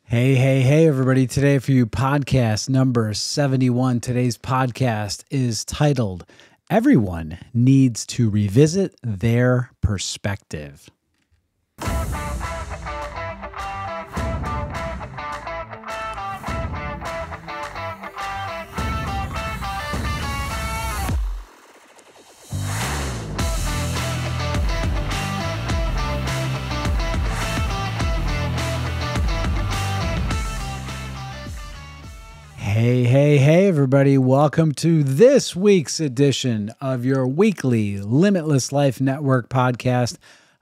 Hey, everybody. Today for you, podcast number 71. Today's podcast is titled, Everyone Needs to Revisit Their Perspective. Hey, everybody. Welcome to this week's edition of your weekly Limitless Life Network podcast.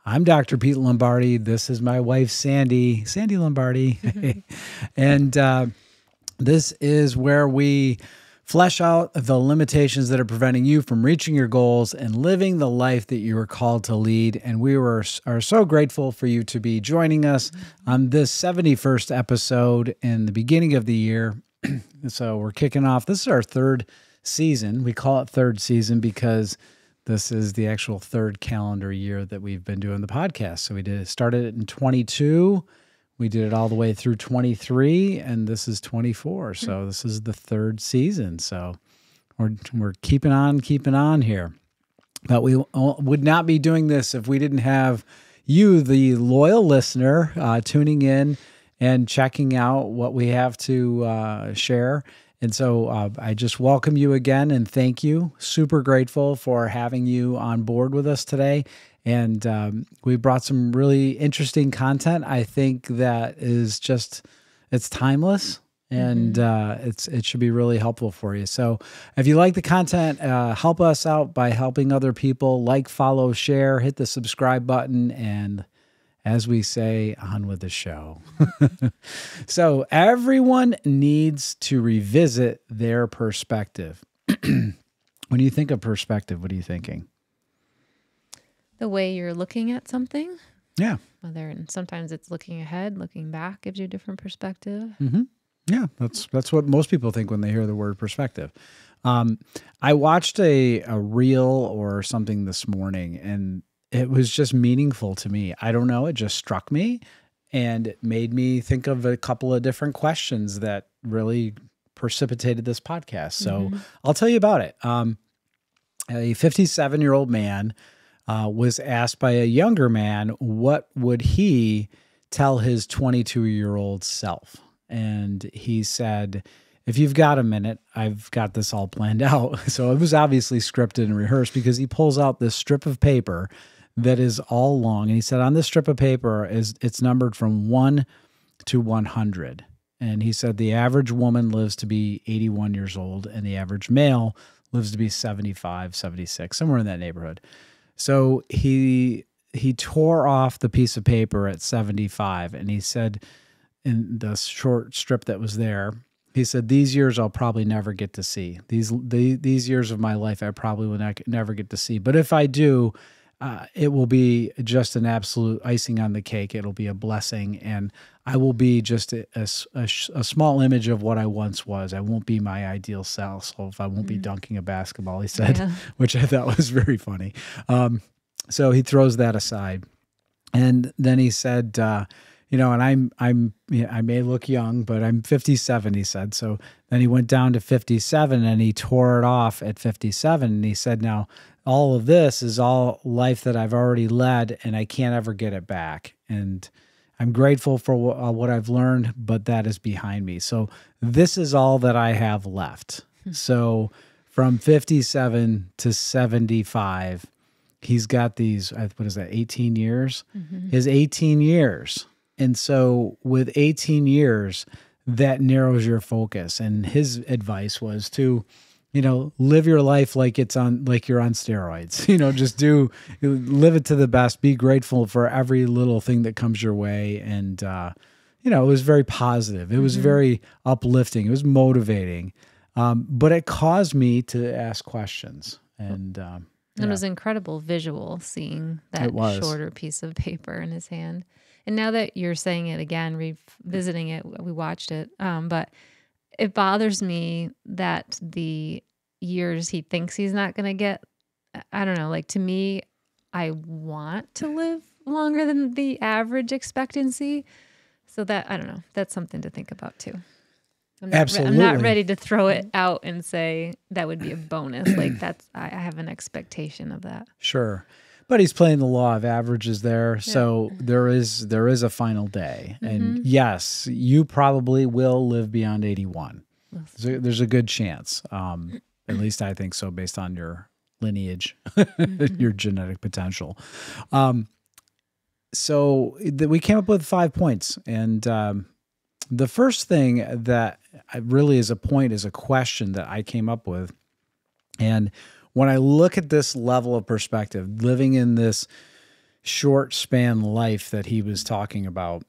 I'm Dr. Pete Lombardi. This is my wife, Sandy Lombardi. And this is where we flesh out the limitations that are preventing you from reaching your goals and living the life that you are called to lead. And we are so grateful for you to be joining us on this 71st episode in the beginning of the year. So we're kicking off. This is our third season. We call it third season because this is the actual third calendar year that we've been doing the podcast. So we started it in 22. We did it all the way through 23, and this is 24. So this is the third season. So we're keeping on here. But we would not be doing this if we didn't have you, the loyal listener, tuning in and checking out what we have to share. And so I just welcome you again and thank you. Super grateful for having you on board with us today. And we brought some really interesting content. I think that is it's timeless and it should be really helpful for you. So if you like the content, help us out by helping other people, like, follow, share, hit the subscribe button, and as we say, on with the show. So everyone needs to revisit their perspective. When you think of perspective, what are you thinking? The way you're looking at something. Yeah. Sometimes it's looking ahead, looking back gives you a different perspective. Mm-hmm. Yeah, that's what most people think when they hear the word perspective. I watched a reel or something this morning, and it was just meaningful to me. I don't know. It just struck me and it made me think of a couple of different questions that really precipitated this podcast. So I'll tell you about it. A 57-year-old man was asked by a younger man, what would he tell his 22-year-old self? And he said, if you've got a minute, I've got this all planned out. So it was obviously scripted and rehearsed because he pulls out this strip of paper that is all long. And he said, on this strip of paper, it's numbered from 1 to 100. And he said the average woman lives to be 81 years old and the average male lives to be 75, 76, somewhere in that neighborhood. So he tore off the piece of paper at 75, and he said in the short strip that was there, he said, these years I'll probably never get to see. These years of my life I probably will never get to see. But if I do, it will be just an absolute icing on the cake. It'll be a blessing, and I will be just a small image of what I once was. I won't be my ideal self. I won't be dunking a basketball, he said, which I thought was very funny. So he throws that aside. And then he said, and I may look young, but I'm 57, he said. So then he went down to 57 and he tore it off at 57. And he said, now, all of this is all life that I've already led, and I can't ever get it back. And I'm grateful for what I've learned, but that is behind me. So this is all that I have left. So from 57 to 75, he's got these, 18 years? His 18 years. And so with 18 years, that narrows your focus. And his advice was to live your life like you're on steroids. Just live it to the best. Be grateful for every little thing that comes your way. And, it was very positive. It was very uplifting. It was motivating. But it caused me to ask questions. And it was incredible visual seeing that shorter piece of paper in his hand. And now that you're saying it again, revisiting it, we watched it. But it bothers me that the years he thinks he's not going to get, I don't know, like to me, I want to live longer than the average expectancy. So that, I don't know, that's something to think about too. Absolutely. I'm not ready to throw it out and say that would be a bonus. Like I have an expectation of that. Sure. But he's playing the law of averages there. So there is a final day. And yes, you probably will live beyond 81. There's a good chance. At least I think so based on your lineage, your genetic potential. So we came up with 5 points. And the first thing that really is a question that I came up with. And when I look at this level of perspective, living in this short span life that he was talking about,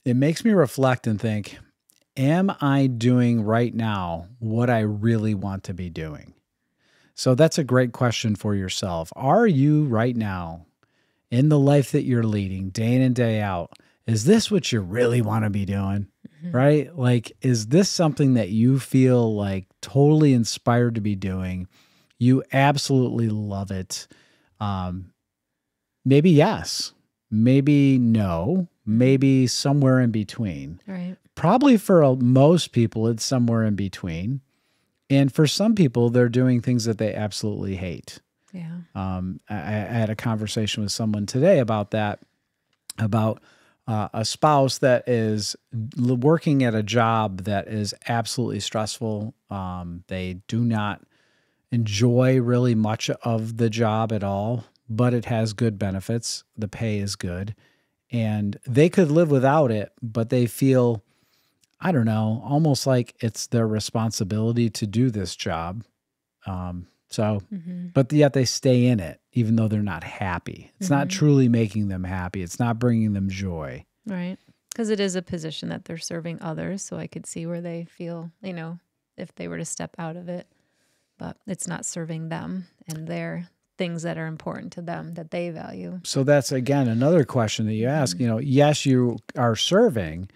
it makes me reflect and think, am I doing right now what I really want to be doing? So that's a great question for yourself. Are you right now in the life that you're leading day in and day out? Is this what you really want to be doing? Right? Like, is this something that you feel like totally inspired to be doing? You absolutely love it. Maybe yes, maybe no, maybe somewhere in between. Right. Probably for most people, it's somewhere in between. And for some people, they're doing things that they absolutely hate. Yeah. I had a conversation with someone today about that, about a spouse that is working at a job that is absolutely stressful. They do not enjoy really much of the job at all, but it has good benefits. The pay is good. And they could live without it, but they feel, I don't know, almost like it's their responsibility to do this job. But yet they stay in it, even though they're not happy. It's not truly making them happy. It's not bringing them joy. Right. Because it is a position that they're serving others. So I could see where they feel, if they were to step out of it, but it's not serving them and their things that are important to them that they value. So that's, again, another question that you ask, yes, you are serving,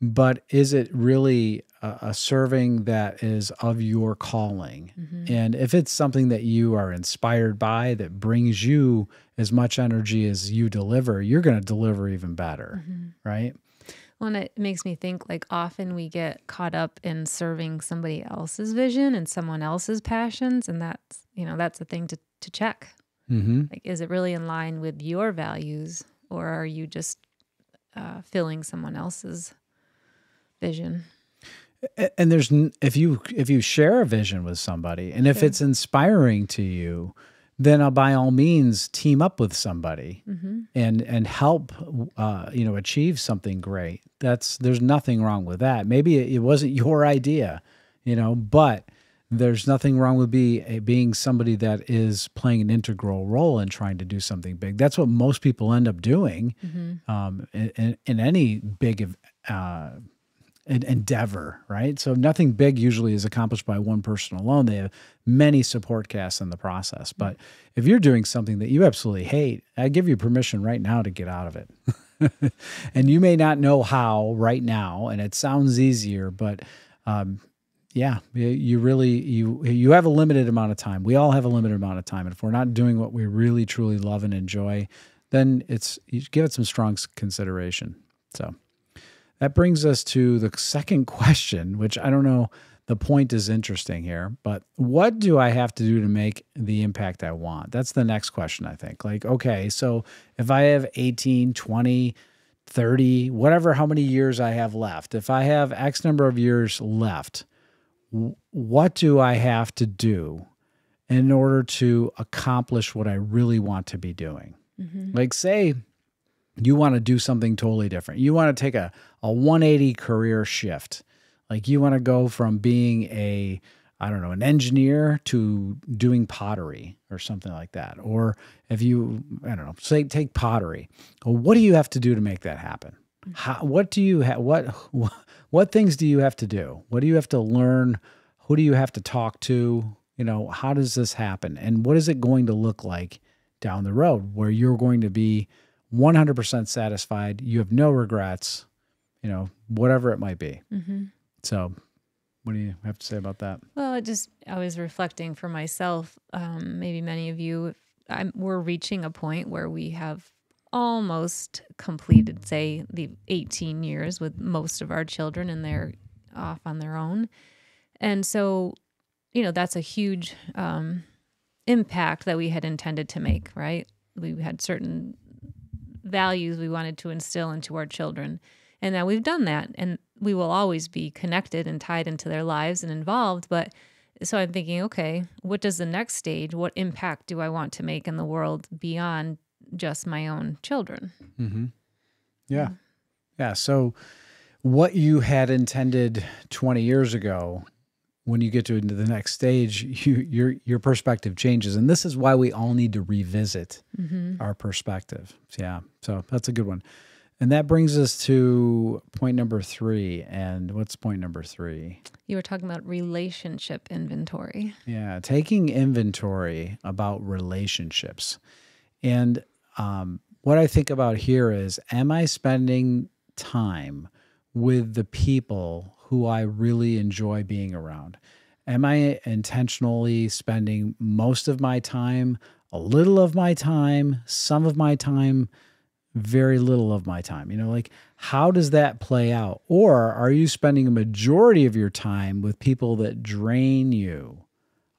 but is it really a serving that is of your calling? And if it's something that you are inspired by, that brings you as much energy as you deliver, you're going to deliver even better, right? Well, and it makes me think, like, often we get caught up in serving somebody else's vision and someone else's passions. And that's, that's a thing to check. Like, is it really in line with your values, or are you just filling someone else's vision? And there's, if you share a vision with somebody, and if it's inspiring to you, then by all means team up with somebody and help achieve something great. There's nothing wrong with that. Maybe it wasn't your idea, but there's nothing wrong with being somebody that is playing an integral role in trying to do something big. That's what most people end up doing in any big endeavor, right? So nothing big usually is accomplished by one person alone. They have many support casts in the process. But if you're doing something that you absolutely hate, I give you permission right now to get out of it. And you may not know how right now, and it sounds easier, but you have a limited amount of time. We all have a limited amount of time. And if we're not doing what we really, truly love and enjoy, then you give it some strong consideration. So that brings us to the second question, which I don't know, the point is interesting here, but what do I have to do to make the impact I want? That's the next question, I think. Like, okay, so if I have 18, 20, 30, whatever, how many years I have left, if I have X number of years left, what do I have to do in order to accomplish what I really want to be doing? Like, say you want to do something totally different. You want to take a 180 career shift. Like, you want to go from being an engineer to doing pottery or something like that. Or if you, say take pottery. Well, what do you have to do to make that happen? What things do you have to do? What do you have to learn? Who do you have to talk to? How does this happen? And what is it going to look like down the road where you're going to be 100% satisfied? You have no regrets, whatever it might be. So what do you have to say about that? Well, I was reflecting for myself. Maybe many of you, we're reaching a point where we have almost completed, say, the 18 years with most of our children, and they're off on their own. And so, that's a huge impact that we had intended to make, right? We had certain values we wanted to instill into our children. And now we've done that, and we will always be connected and tied into their lives and involved. But so I'm thinking, okay, what does the next stage, what impact do I want to make in the world beyond just my own children? Mm-hmm. Yeah. Yeah. So what you had intended 20 years ago, when you get to into the next stage, your perspective changes. And this is why we all need to revisit our perspective. Yeah. So that's a good one. And that brings us to point number 3. And what's point number 3? You were talking about relationship inventory. Yeah. Taking inventory about relationships. And what I think about here is, am I spending time with the people who I really enjoy being around? Am I intentionally spending most of my time, a little of my time, some of my time, very little of my time? Like, how does that play out? Or are you spending a majority of your time with people that drain you,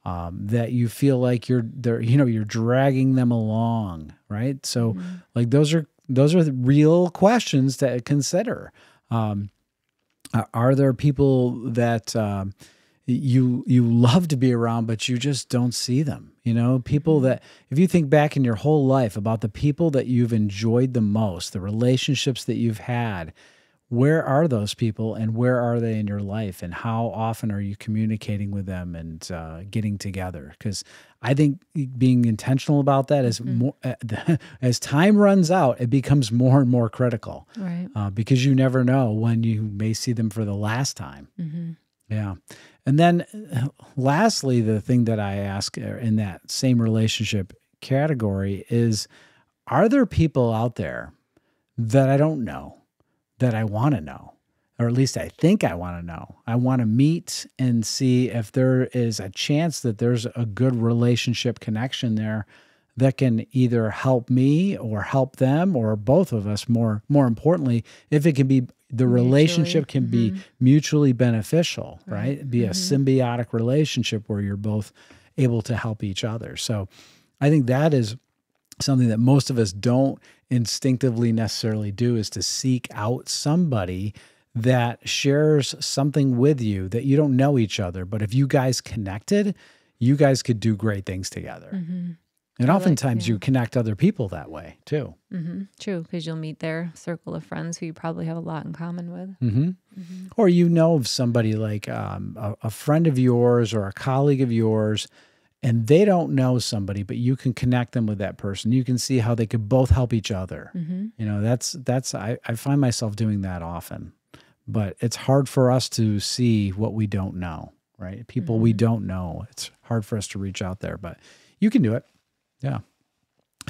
that you feel like you're dragging them along, right? So like those are the real questions to consider. Are there people that you love to be around, but you just don't see them? People that, if you think back in your whole life about the people that you've enjoyed the most, the relationships that you've had, where are those people and where are they in your life? And how often are you communicating with them and getting together? Because I think being intentional about that is more, as time runs out, it becomes more and more critical, right? Because you never know when you may see them for the last time. Yeah. And then lastly, the thing that I ask in that same relationship category is, are there people out there that I don't know, that I want to know, or at least I think I want to know? I want to meet and see if there is a chance that there's a good relationship connection there that can either help me or help them, or both of us. More importantly, if it can be, the relationship can be mutually beneficial, right? Be a symbiotic relationship where you're both able to help each other. So I think that is something that most of us don't instinctively necessarily do, is to seek out somebody that shares something with you that you don't know each other, but if you guys connected, you guys could do great things together. And oftentimes you connect other people that way too. True, because you'll meet their circle of friends who you probably have a lot in common with. Or of somebody like a friend of yours or a colleague of yours, and they don't know somebody, but you can connect them with that person. You can see how they could both help each other. I find myself doing that often, but it's hard for us to see what we don't know, right? People we don't know. It's hard for us to reach out there, but you can do it. Yeah.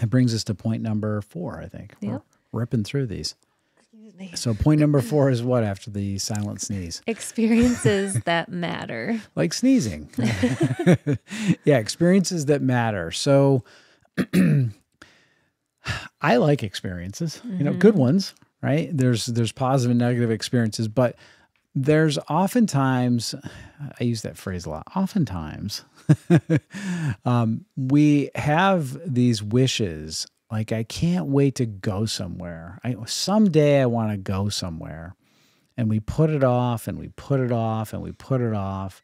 It brings us to point number 4, I think. Yep. We're ripping through these. Excuse me. So point number 4 is what after the silent sneeze? Experiences that matter. Like sneezing. Yeah, experiences that matter. So I like experiences, good ones, right? There's positive and negative experiences, but there's oftentimes, I use that phrase a lot, oftentimes, we have these wishes, like, I can't wait to go somewhere. Someday I want to go somewhere. And we put it off and we put it off and we put it off.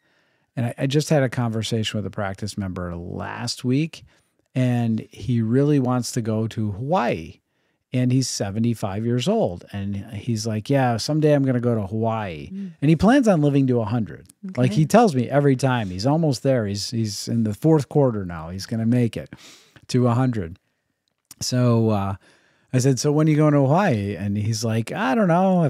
And I just had a conversation with a practice member last week, and he really wants to go to Hawaii. And he's 75 years old. And he's like, yeah, someday I'm going to go to Hawaii. And he plans on living to 100. Okay. Like, he tells me every time he's almost there. He's in the 4th quarter now. He's going to make it to 100. So I said, so when are you going to Hawaii? And he's like, I don't know. I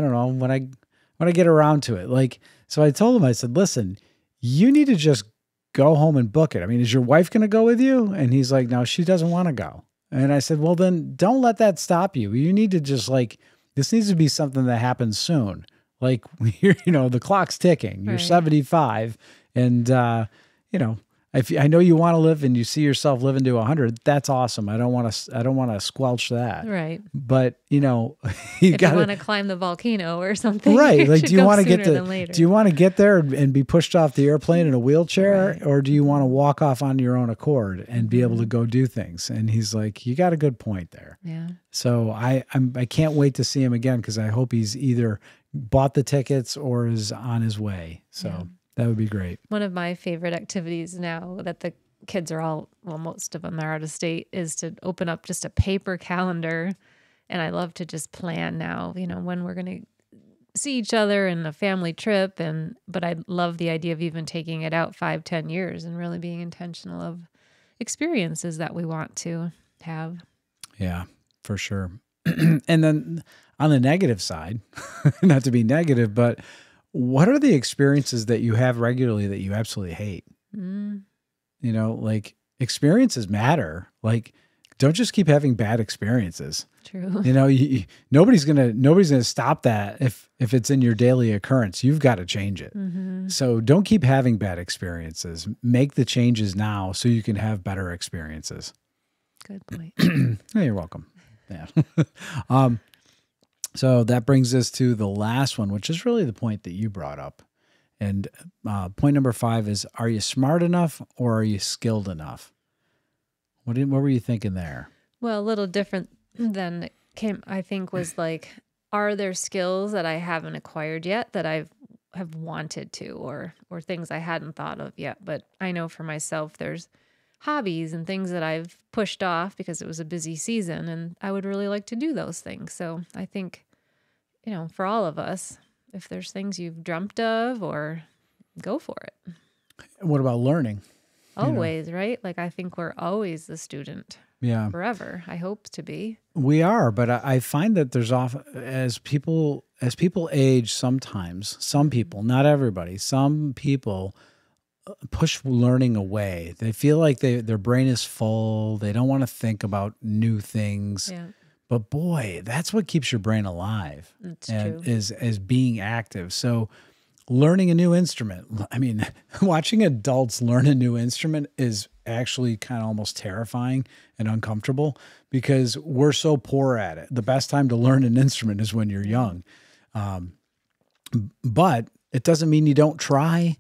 don't know when I get around to it. Like, so I told him, I said, listen, you need to just go home and book it. I mean, is your wife going to go with you? And he's like, no, she doesn't want to go. And I said, well, then don't let that stop you. You need to just, like, this needs to be something that happens soon. Like, the clock's ticking. You're 75, and If I know you want to live and you see yourself living to 100, that's awesome. I don't want to squelch that. Right. But you if you want to climb the volcano or something, right? Like, do you want to get do you want to get there and be pushed off the airplane in a wheelchair, right, or do you want to walk off on your own accord and be able to go do things? And he's like, you got a good point there. Yeah. So I can't wait to see him again, because I hope he's either bought the tickets or is on his way. So. Yeah. That would be great. One of my favorite activities now that the kids are most of them are out of state, is to open up just a paper calendar. And I love to just plan now, when we're going to see each other and a family trip. But I love the idea of even taking it out 5-10 years and really being intentional of experiences that we want to have. Yeah, for sure. And then on the negative side, not to be negative, but what are the experiences that you have regularly that you absolutely hate? Like, experiences matter. Like, don't just keep having bad experiences. True. Nobody's gonna stop that if it's in your daily occurrence. You've got to change it. Mm-hmm. So don't keep having bad experiences. Make the changes now so you can have better experiences. Good point. Hey, you're welcome. Yeah. So that brings us to the last one, which is really the point that you brought up. And point number 5 is, are you smart enough or are you skilled enough? What were you thinking there? Well, a little different than I think was like, are there skills that I haven't acquired yet that I have wanted to, or things I hadn't thought of yet? But I know for myself, there's hobbies and things that I've pushed off because it was a busy season, and I would really like to do those things. So I think, for all of us, if there's things you've dreamt of, or go for it. What about learning? Always, right? Like, I think we're always the student. Yeah. Forever. I hope to be. We are, but I find that there's often, as people age, sometimes, some people, not everybody, some people push learning away. They feel like their brain is full. They don't want to think about new things. Yeah. But boy, that's what keeps your brain alive. That's true. Is being active. So learning a new instrument. I mean, watching adults learn a new instrument is actually kind of almost terrifying and uncomfortable, because we're so poor at it. The best time to learn an instrument is when you're young. But it doesn't mean you don't try,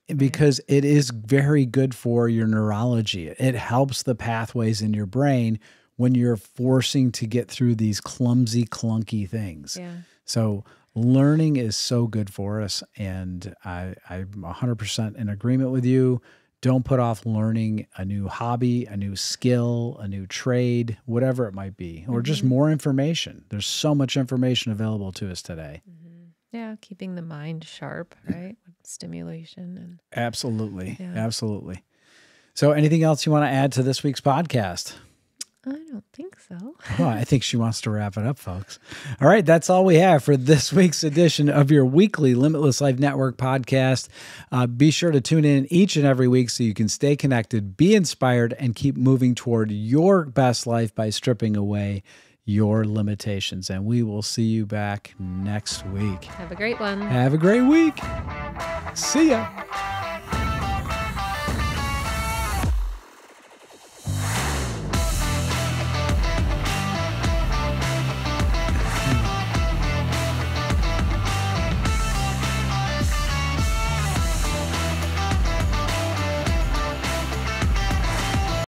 because it is very good for your neurology. It helps the pathways in your brain when you're forcing to get through these clumsy, clunky things. Yeah. So learning is so good for us, and I'm 100% in agreement with you. Don't put off learning a new hobby, a new skill, a new trade, whatever it might be, or just more information. There's so much information available to us today. Yeah, keeping the mind sharp, right? Stimulation. Absolutely. Yeah. Absolutely. So anything else you want to add to this week's podcast? I don't think so. Oh, I think she wants to wrap it up, folks. All right, that's all we have for this week's edition of your weekly Limitless Life Network podcast. Be sure to tune in each and every week so you can stay connected, be inspired, and keep moving toward your best life by stripping away your limitations. And we will see you back next week. Have a great one. Have a great week. See ya.